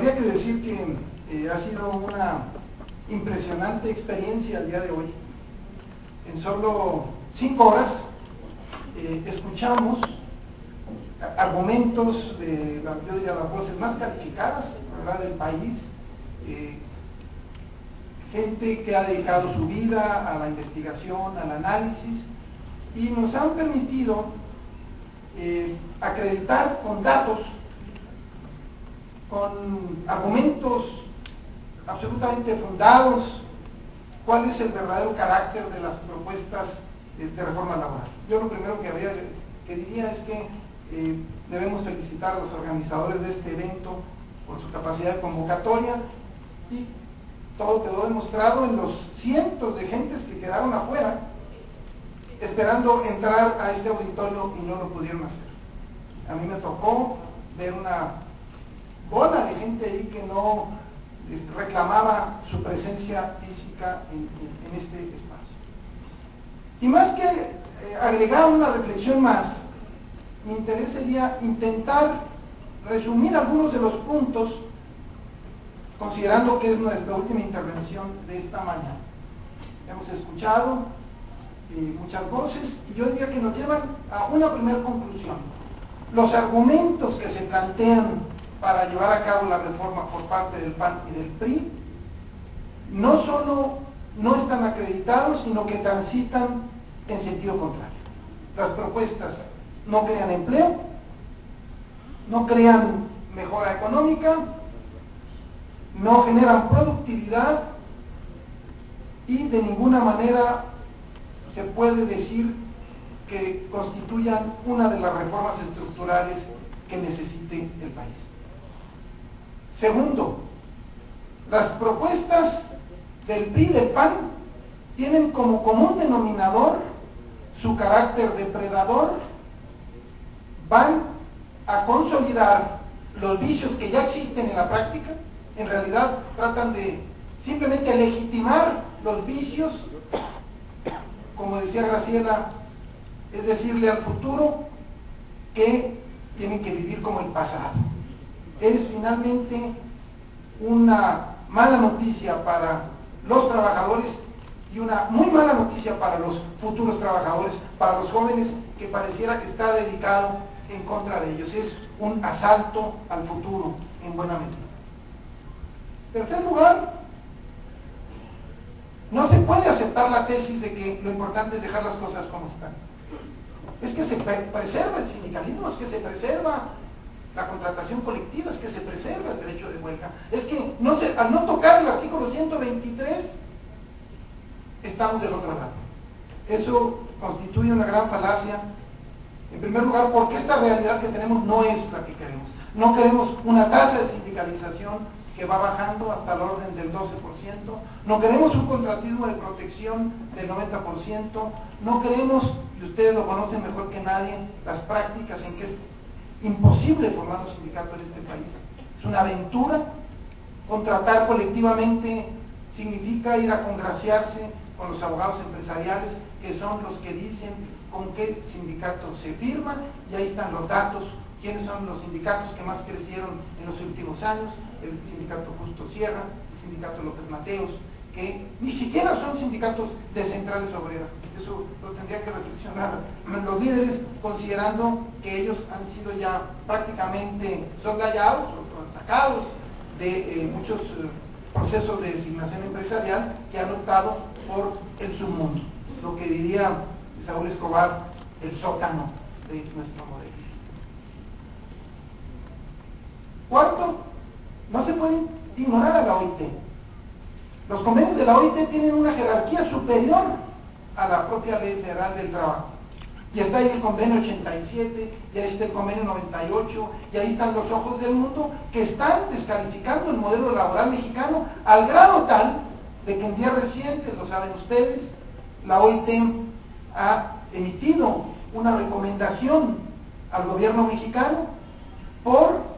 habría que decir que ha sido una impresionante experiencia el día de hoy. En solo 5 horas escuchamos argumentos de yo diría, las voces más calificadas, ¿verdad?, del país, gente que ha dedicado su vida a la investigación, al análisis, y nos han permitido acreditar con datos, con argumentos absolutamente fundados, cuál es el verdadero carácter de las propuestas de reforma laboral. Yo lo primero que diría es que debemos felicitar a los organizadores de este evento por su capacidad de convocatoria, y todo quedó demostrado en los cientos de gentes que quedaron afuera esperando entrar a este auditorio y no lo pudieron hacer. A mí me tocó ver una bola de gente ahí que no reclamaba su presencia física en este espacio. Y más que agregar una reflexión más, mi interés sería intentar resumir algunos de los puntos, considerando que es nuestra última intervención de esta mañana. Hemos escuchado muchas voces y yo diría que nos llevan a una primera conclusión. Los argumentos que se plantean para llevar a cabo la reforma por parte del PAN y del PRI no solo no están acreditados, sino que transitan en sentido contrario. Las propuestas no crean empleo, no crean mejora económica, no generan productividad y de ninguna manera se puede decir que constituyan una de las reformas estructurales que necesite el país. Segundo, las propuestas del PRI y del PAN tienen como común denominador su carácter depredador, van a consolidar los vicios que ya existen en la práctica, en realidad tratan de simplemente legitimar los vicios, como decía Graciela, es decirle al futuro que tienen que vivir como el pasado. Es finalmente una mala noticia para los trabajadores y una muy mala noticia para los futuros trabajadores, para los jóvenes, que pareciera que está dedicado en contra de ellos. Es un asalto al futuro en buena medida. En tercer lugar, no se puede aceptar la tesis de que lo importante es dejar las cosas como están. Es que se preserva el sindicalismo, es que se preserva la contratación colectiva, es que se preserva el derecho de huelga, es que al no tocar el artículo 123 estamos del otro lado. Eso constituye una gran falacia. En primer lugar, porque esta realidad que tenemos no es la que queremos. No queremos una tasa de sindicalización que va bajando hasta el orden del 12%, no queremos un contratismo de protección del 90%, no queremos, y ustedes lo conocen mejor que nadie, las prácticas en que es imposible formar un sindicato en este país. Es una aventura. Contratar colectivamente significa ir a congraciarse con los abogados empresariales, que son los que dicen con qué sindicato se firma, y ahí están los datos, quiénes son los sindicatos que más crecieron en los últimos años: el sindicato Justo Sierra, el sindicato López Mateos, que ni siquiera son sindicatos de centrales obreras. Eso lo tendría que reflexionar los líderes, considerando que ellos han sido ya prácticamente soslayados o sacados de muchos procesos de designación empresarial que han optado por el submundo, lo que diría Saúl Escobar, el sótano de nuestro modelo. Cuarto, no se puede ignorar a la OIT. Los convenios de la OIT tienen una jerarquía superior a la propia Ley Federal del Trabajo. Y está ahí el convenio 87, y ahí está el convenio 98, y ahí están los ojos del mundo que están descalificando el modelo laboral mexicano al grado tal de que en días recientes, lo saben ustedes, la OIT ha emitido una recomendación al gobierno mexicano por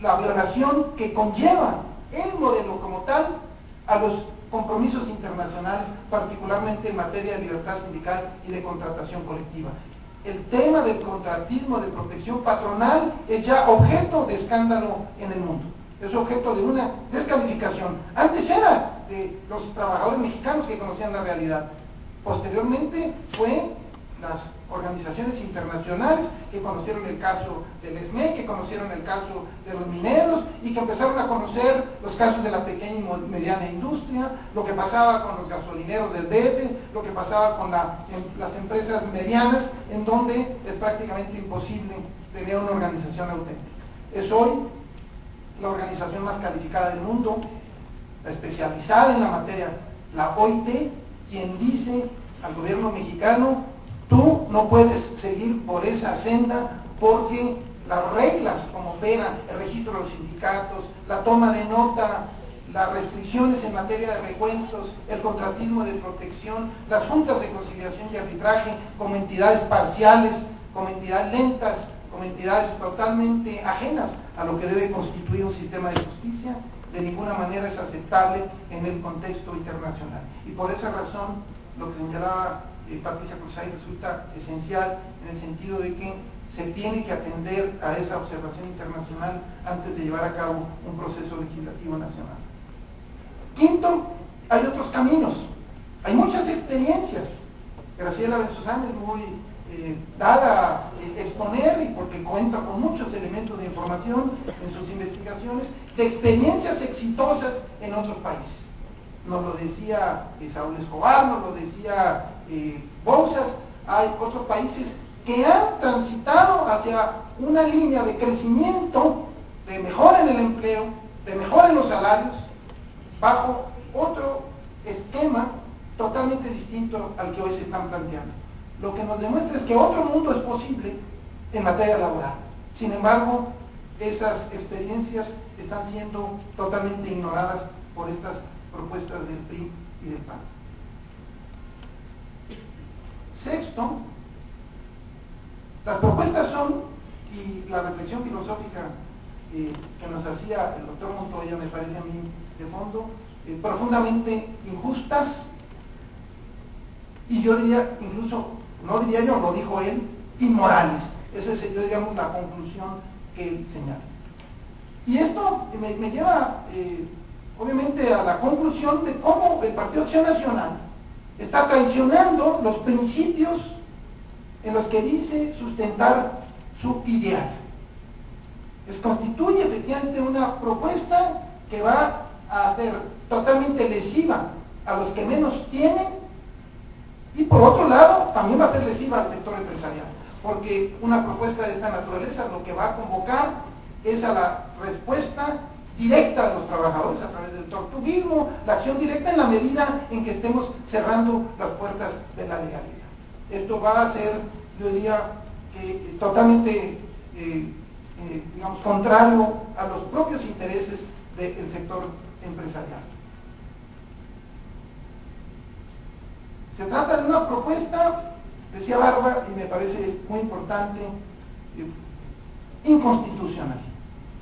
la violación que conlleva el modelo como tal a los compromisos internacionales, particularmente en materia de libertad sindical y de contratación colectiva. El tema del contratismo, de protección patronal, es ya objeto de escándalo en el mundo. es objeto de una descalificación. Antes era de los trabajadores mexicanos que conocían la realidad. Posteriormente fue las organizaciones internacionales que conocieron el caso del SME, que conocieron el caso de los mineros y que empezaron a conocer los casos de la pequeña y mediana industria, lo que pasaba con los gasolineros del DF, lo que pasaba con las empresas medianas, en donde es prácticamente imposible tener una organización auténtica. Es hoy la organización más calificada del mundo, la especializada en la materia, la OIT, quien dice al gobierno mexicano: tú no puedes seguir por esa senda porque las reglas como operan el registro de los sindicatos, la toma de nota, las restricciones en materia de recuentos, el contratismo de protección, las juntas de conciliación y arbitraje como entidades parciales, como entidades lentas, como entidades totalmente ajenas a lo que debe constituir un sistema de justicia, de ninguna manera es aceptable en el contexto internacional. Y por esa razón, lo que señalaba Patricia Cruzay resulta esencial en el sentido de que se tiene que atender a esa observación internacional antes de llevar a cabo un proceso legislativo nacional. Quinto, hay otros caminos, hay muchas experiencias. Graciela Benzuzán es muy dada a exponer, y porque cuenta con muchos elementos de información en sus investigaciones, de experiencias exitosas en otros países. Nos lo decía Saúl Escobar, nos lo decía Bouzas. Hay otros países que han transitado hacia una línea de crecimiento, de mejora en el empleo, de mejora en los salarios, bajo otro esquema totalmente distinto al que hoy se están planteando. Lo que nos demuestra es que otro mundo es posible en materia laboral. Sin embargo, esas experiencias están siendo totalmente ignoradas por estas propuestas del PRI y del PAN. Sexto, las propuestas son, y la reflexión filosófica que nos hacía el doctor Montoya me parece a mí de fondo, profundamente injustas, y yo diría, incluso, no diría yo, lo dijo él, inmorales. Esa es, yo digamos, la conclusión que él señala. Y esto me lleva obviamente a la conclusión de cómo el Partido Acción Nacional está traicionando los principios en los que dice sustentar su ideal. Constituye efectivamente una propuesta que va a hacer totalmente lesiva a los que menos tienen, y por otro lado también va a ser lesiva al sector empresarial, porque una propuesta de esta naturaleza lo que va a convocar es a la respuesta directa de los trabajadores a través del tortuguismo, la acción directa en la medida en que estemos cerrando las puertas de la legalidad. Esto va a ser, yo diría, totalmente digamos, contrario a los propios intereses del sector empresarial. Se trata de una propuesta, decía Barba, y me parece muy importante, inconstitucional.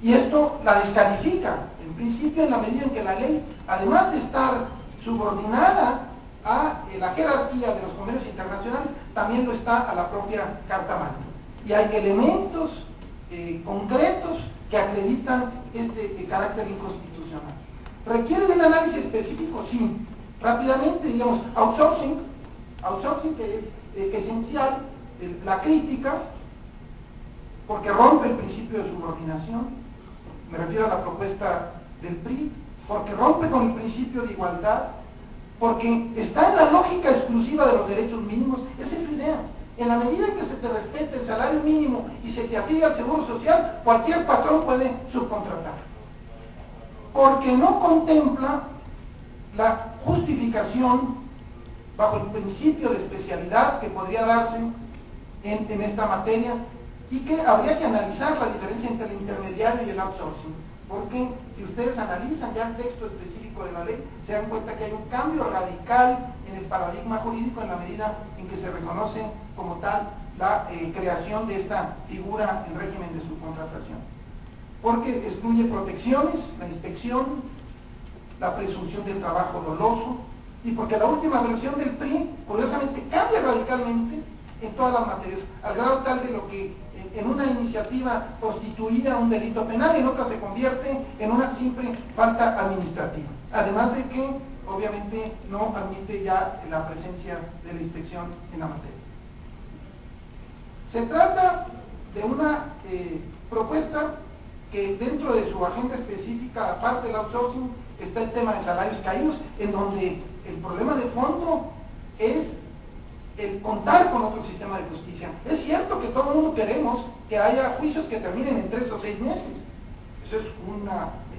Y esto la descalifica, en principio, en la medida en que la ley, además de estar subordinada a la jerarquía de los convenios internacionales, también lo está a la propia Carta Magna. Y hay elementos concretos que acreditan este carácter inconstitucional. ¿Requiere de un análisis específico? Sí. Rápidamente, digamos, outsourcing que es esencial, la crítica, porque rompe el principio de subordinación, me refiero a la propuesta del PRI, porque rompe con el principio de igualdad, porque está en la lógica exclusiva de los derechos mínimos. Esa es su idea. En la medida en que se te respete el salario mínimo y se te afilia al seguro social, cualquier patrón puede subcontratar. Porque no contempla la justificación bajo el principio de especialidad que podría darse en esta materia, y que habría que analizar la diferencia entre el intermediario y el outsourcing, porque si ustedes analizan ya el texto específico de la ley, se dan cuenta que hay un cambio radical en el paradigma jurídico en la medida en que se reconoce como tal la creación de esta figura en régimen de subcontratación, porque excluye protecciones, la inspección, la presunción del trabajo doloso, y porque la última versión del PRI, curiosamente, cambia radicalmente en todas las materias, al grado tal de lo que en una iniciativa constituía un delito penal, en otra se convierte en una simple falta administrativa. Además de que, obviamente, no admite ya la presencia de la inspección en la materia. Se trata de una propuesta que dentro de su agenda específica, aparte del outsourcing, está el tema de salarios caídos, en donde el problema de fondo es el contar con otro sistema de justicia. Es cierto que todo el mundo queremos que haya juicios que terminen en 3 o 6 meses. Eso es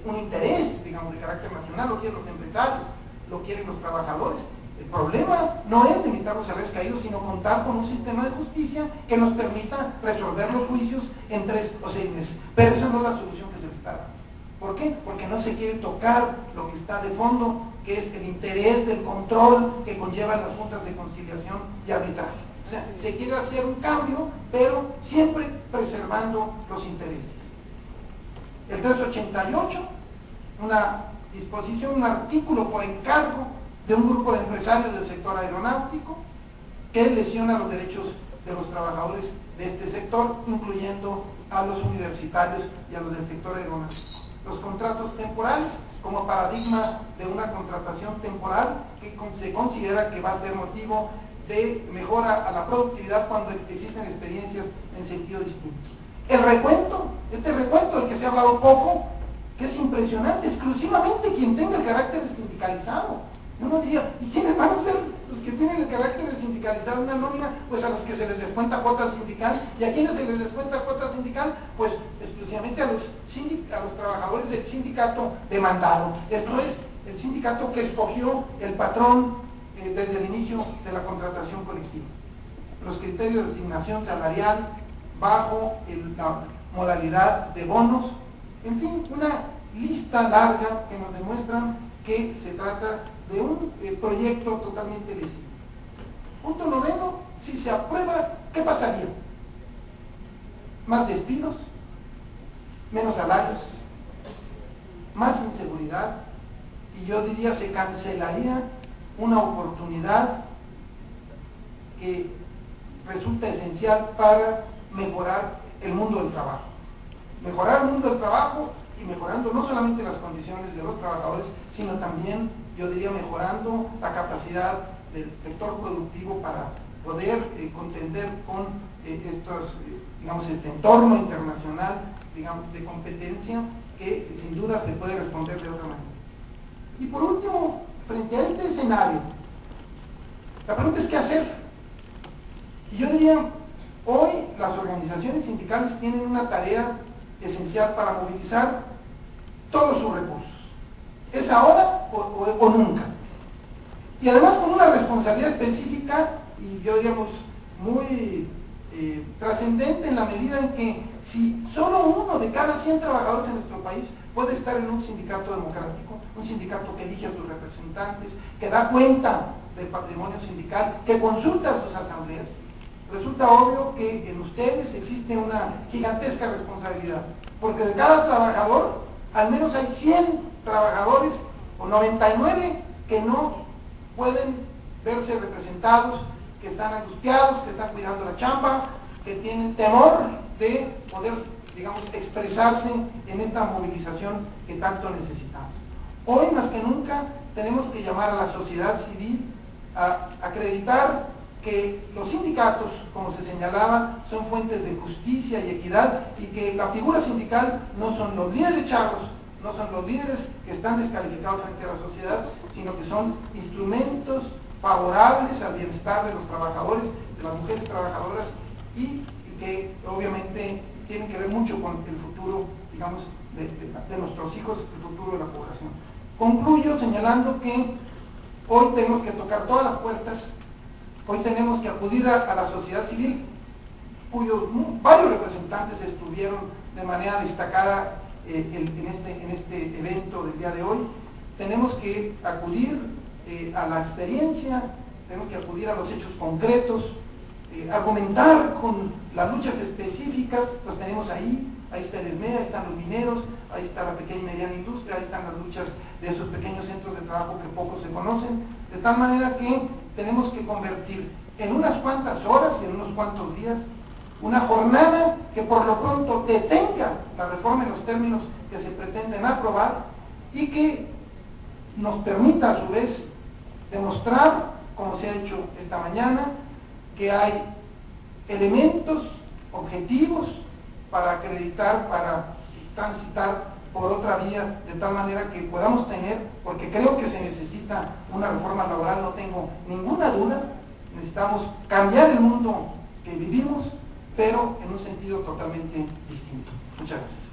un interés, digamos, de carácter nacional, lo quieren los empresarios, lo quieren los trabajadores. El problema no es limitar los salarios caídos, sino contar con un sistema de justicia que nos permita resolver los juicios en 3 o 6 meses. Pero esa no es la solución que se le está dando. ¿Por qué? Porque no se quiere tocar lo que está de fondo, que es el interés del control que conllevan las juntas de conciliación y arbitraje. O sea, se quiere hacer un cambio, pero siempre preservando los intereses. El 388, una disposición, un artículo por encargo de un grupo de empresarios del sector aeronáutico que lesiona los derechos de los trabajadores de este sector, incluyendo a los universitarios y a los del sector aeronáutico. Los contratos temporales como paradigma de una contratación temporal que se considera que va a ser motivo de mejora a la productividad cuando existen experiencias en sentido distinto. El recuento, este recuento del que se ha hablado poco, que es impresionante, exclusivamente quien tenga el carácter de sindicalizado. Uno diría, ¿y quiénes van a ser los que tienen el carácter de sindicalizar una nómina? Pues a los que se les descuenta cuota sindical. ¿Y a quiénes se les descuenta cuota sindical? Pues exclusivamente a los trabajadores del sindicato demandado. Esto es el sindicato que escogió el patrón desde el inicio de la contratación colectiva. Los criterios de asignación salarial bajo la modalidad de bonos, en fin, una lista larga que nos demuestran que se trata de un proyecto totalmente lesivo. Punto noveno, si se aprueba, ¿qué pasaría? Más despidos, menos salarios, más inseguridad, y yo diría se cancelaría una oportunidad que resulta esencial para mejorar el mundo del trabajo. Mejorar el mundo del trabajo y mejorando no solamente las condiciones de los trabajadores, sino también, yo diría, mejorando la capacidad del sector productivo para poder contender con digamos, este entorno internacional, digamos, de competencia que sin duda se puede responder de otra manera. Y por último, frente a este escenario, la pregunta es ¿qué hacer? Y yo diría, hoy las organizaciones sindicales tienen una tarea esencial para movilizar todos sus recursos. ¿Es ahora o nunca? Y además con una responsabilidad específica y yo diríamos muy trascendente en la medida en que si solo uno de cada 100 trabajadores en nuestro país puede estar en un sindicato democrático, un sindicato que elige a sus representantes, que da cuenta del patrimonio sindical, que consulta a sus asambleas, resulta obvio que en ustedes existe una gigantesca responsabilidad, porque de cada trabajador, al menos hay 100 trabajadores o 99 que no pueden verse representados, que están angustiados, que están cuidando la chamba, que tienen temor de poder, digamos, expresarse en esta movilización que tanto necesitamos. Hoy más que nunca tenemos que llamar a la sociedad civil a acreditar que los sindicatos, como se señalaba, son fuentes de justicia y equidad y que la figura sindical no son los líderes charros, no son los líderes que están descalificados frente a la sociedad, sino que son instrumentos favorables al bienestar de los trabajadores, de las mujeres trabajadoras y que obviamente tienen que ver mucho con el futuro, digamos, de nuestros hijos, el futuro de la población. Concluyo señalando que hoy tenemos que tocar todas las puertas, hoy tenemos que acudir a la sociedad civil, cuyos varios representantes estuvieron de manera destacada en este evento del día de hoy. Tenemos que acudir a la experiencia, tenemos que acudir a los hechos concretos, argumentar con las luchas específicas, pues tenemos ahí está el ESME, ahí están los mineros, ahí está la pequeña y mediana industria, ahí están las luchas de esos pequeños centros de trabajo que pocos se conocen, de tal manera que tenemos que convertir en unas cuantas horas, en unos cuantos días, una jornada que por lo pronto detenga la reforma en los términos que se pretenden aprobar y que nos permita a su vez demostrar, como se ha hecho esta mañana, que hay elementos objetivos para acreditar, para transitar por otra vía, de tal manera que podamos tener, porque creo que se necesita una reforma laboral, no tengo ninguna duda, necesitamos cambiar el mundo que vivimos, pero en un sentido totalmente distinto. Muchas gracias.